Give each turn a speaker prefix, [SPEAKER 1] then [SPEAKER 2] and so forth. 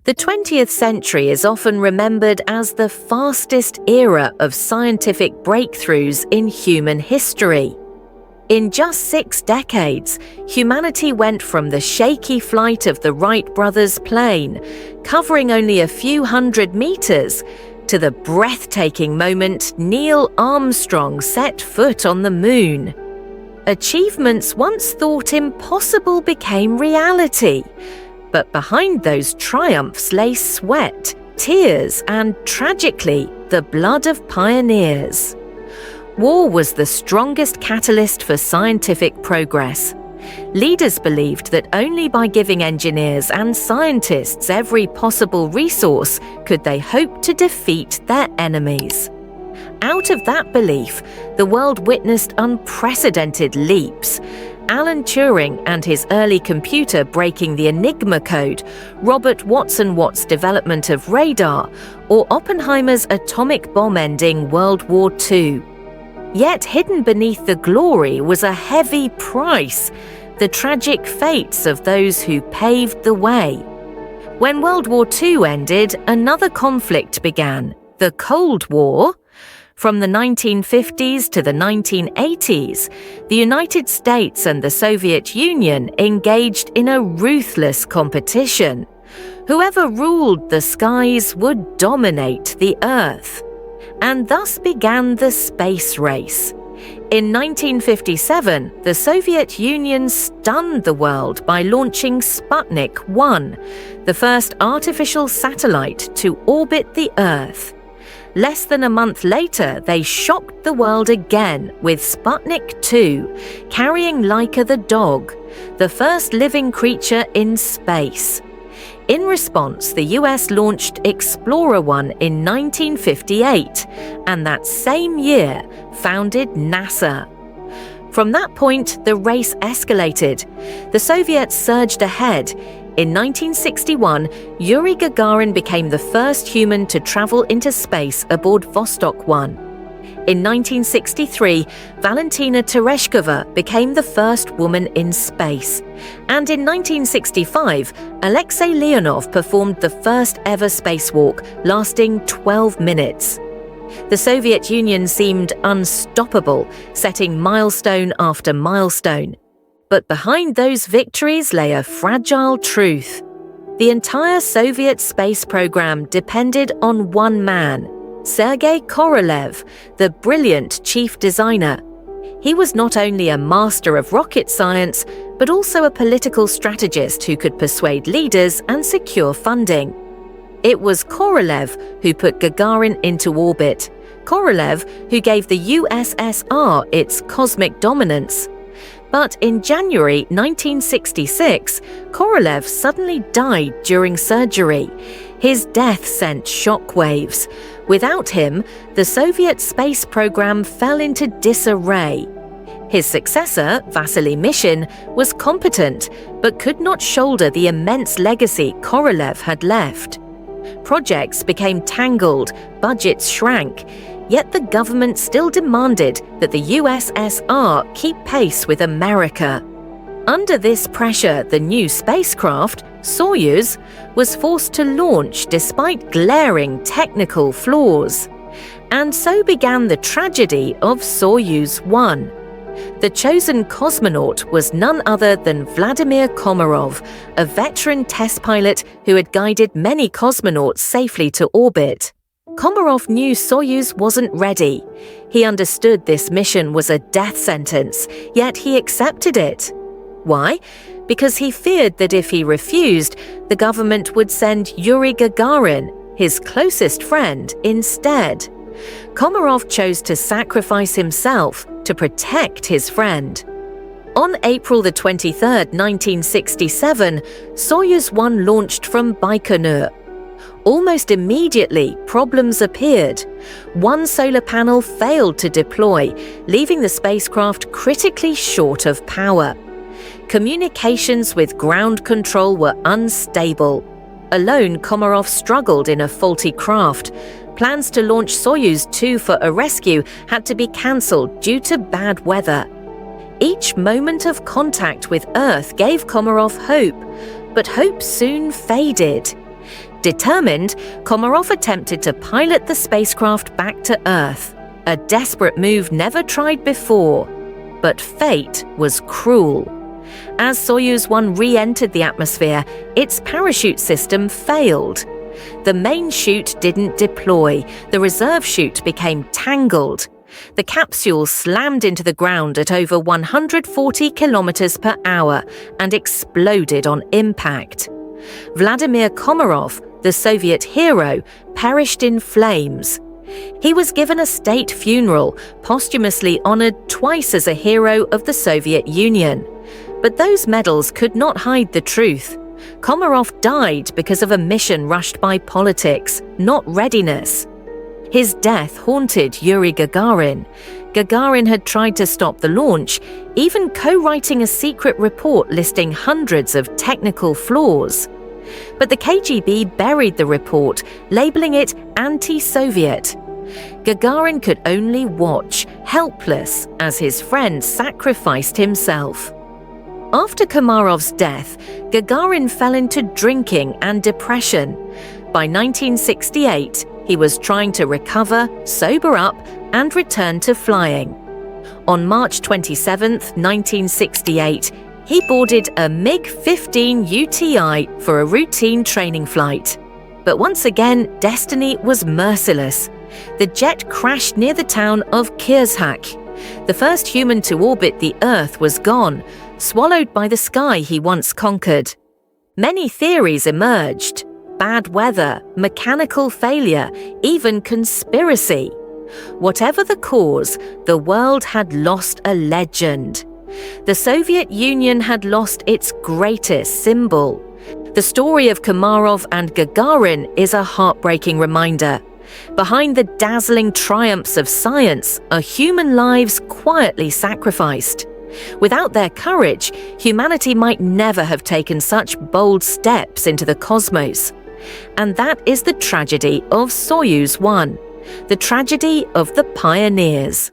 [SPEAKER 1] The 20th century is often remembered as the fastest era of scientific breakthroughs in human history. In just 6 decades, humanity went from the shaky flight of the Wright brothers' plane, covering only a few hundred meters, to the breathtaking moment Neil Armstrong set foot on the moon. Achievements once thought impossible became reality. But behind those triumphs lay sweat, tears, and, tragically, the blood of pioneers. War was the strongest catalyst for scientific progress. Leaders believed that only by giving engineers and scientists every possible resource could they hope to defeat their enemies. Out of that belief, the world witnessed unprecedented leaps. Alan Turing and his early computer breaking the Enigma code, Robert Watson-Watt's development of radar, or Oppenheimer's atomic bomb ending World War II. Yet hidden beneath the glory was a heavy price, the tragic fates of those who paved the way. When World War II ended, another conflict began, the Cold War. From the 1950s to the 1980s, the United States and the Soviet Union engaged in a ruthless competition. Whoever ruled the skies would dominate the Earth. And thus began the space race. In 1957, the Soviet Union stunned the world by launching Sputnik 1, the first artificial satellite to orbit the Earth. Less than a month later, they shocked the world again with Sputnik 2, carrying Laika the dog, the first living creature in space. In response, the US launched Explorer 1 in 1958, and that same year founded NASA. From that point, the race escalated. The Soviets surged ahead. In 1961, Yuri Gagarin became the first human to travel into space aboard Vostok 1. In 1963, Valentina Tereshkova became the first woman in space. And in 1965, Alexei Leonov performed the first ever spacewalk, lasting 12 minutes. The Soviet Union seemed unstoppable, setting milestone after milestone. But behind those victories lay a fragile truth. The entire Soviet space program depended on one man, Sergei Korolev, the brilliant chief designer. He was not only a master of rocket science, but also a political strategist who could persuade leaders and secure funding. It was Korolev who put Gagarin into orbit, Korolev who gave the USSR its cosmic dominance. But in January 1966, Korolev suddenly died during surgery. His death sent shockwaves. Without him, the Soviet space program fell into disarray. His successor, Vasily Mishin, was competent, but could not shoulder the immense legacy Korolev had left. Projects became tangled, budgets shrank, yet the government still demanded that the USSR keep pace with America. Under this pressure, the new spacecraft, Soyuz, was forced to launch despite glaring technical flaws. And so began the tragedy of Soyuz-1. The chosen cosmonaut was none other than Vladimir Komarov, a veteran test pilot who had guided many cosmonauts safely to orbit. Komarov knew Soyuz wasn't ready. He understood this mission was a death sentence, yet he accepted it. Why? Because he feared that if he refused, the government would send Yuri Gagarin, his closest friend, instead. Komarov chose to sacrifice himself to protect his friend. On April 23, 1967, Soyuz-1 launched from Baikonur. Almost immediately, problems appeared. One solar panel failed to deploy, leaving the spacecraft critically short of power. Communications with ground control were unstable. Alone, Komarov struggled in a faulty craft. Plans to launch Soyuz-2 for a rescue had to be cancelled due to bad weather. Each moment of contact with Earth gave Komarov hope, but hope soon faded. Determined, Komarov attempted to pilot the spacecraft back to Earth, a desperate move never tried before. But fate was cruel. As Soyuz1 re-entered the atmosphere, its parachute system failed. The main chute didn't deploy, the reserve chute became tangled. The capsule slammed into the ground at over 140 kilometers per hour and exploded on impact. Vladimir Komarov, the Soviet hero, perished in flames. He was given a state funeral, posthumously honored twice as a hero of the Soviet Union. But those medals could not hide the truth. Komarov died because of a mission rushed by politics, not readiness. His death haunted Yuri Gagarin. Gagarin had tried to stop the launch, even co-writing a secret report listing hundreds of technical flaws. But the KGB buried the report, labeling it anti-Soviet. Gagarin could only watch, helpless, as his friend sacrificed himself. After Komarov's death, Gagarin fell into drinking and depression. By 1968, he was trying to recover, sober up, and return to flying. On March 27, 1968, he boarded a MiG-15 UTI for a routine training flight. But once again, destiny was merciless. The jet crashed near the town of Kirzhak. The first human to orbit the Earth was gone, swallowed by the sky he once conquered. Many theories emerged: bad weather, mechanical failure, even conspiracy. Whatever the cause, the world had lost a legend. The Soviet Union had lost its greatest symbol. The story of Komarov and Gagarin is a heartbreaking reminder. Behind the dazzling triumphs of science are human lives quietly sacrificed. Without their courage, humanity might never have taken such bold steps into the cosmos. And that is the tragedy of Soyuz 1, the tragedy of the pioneers.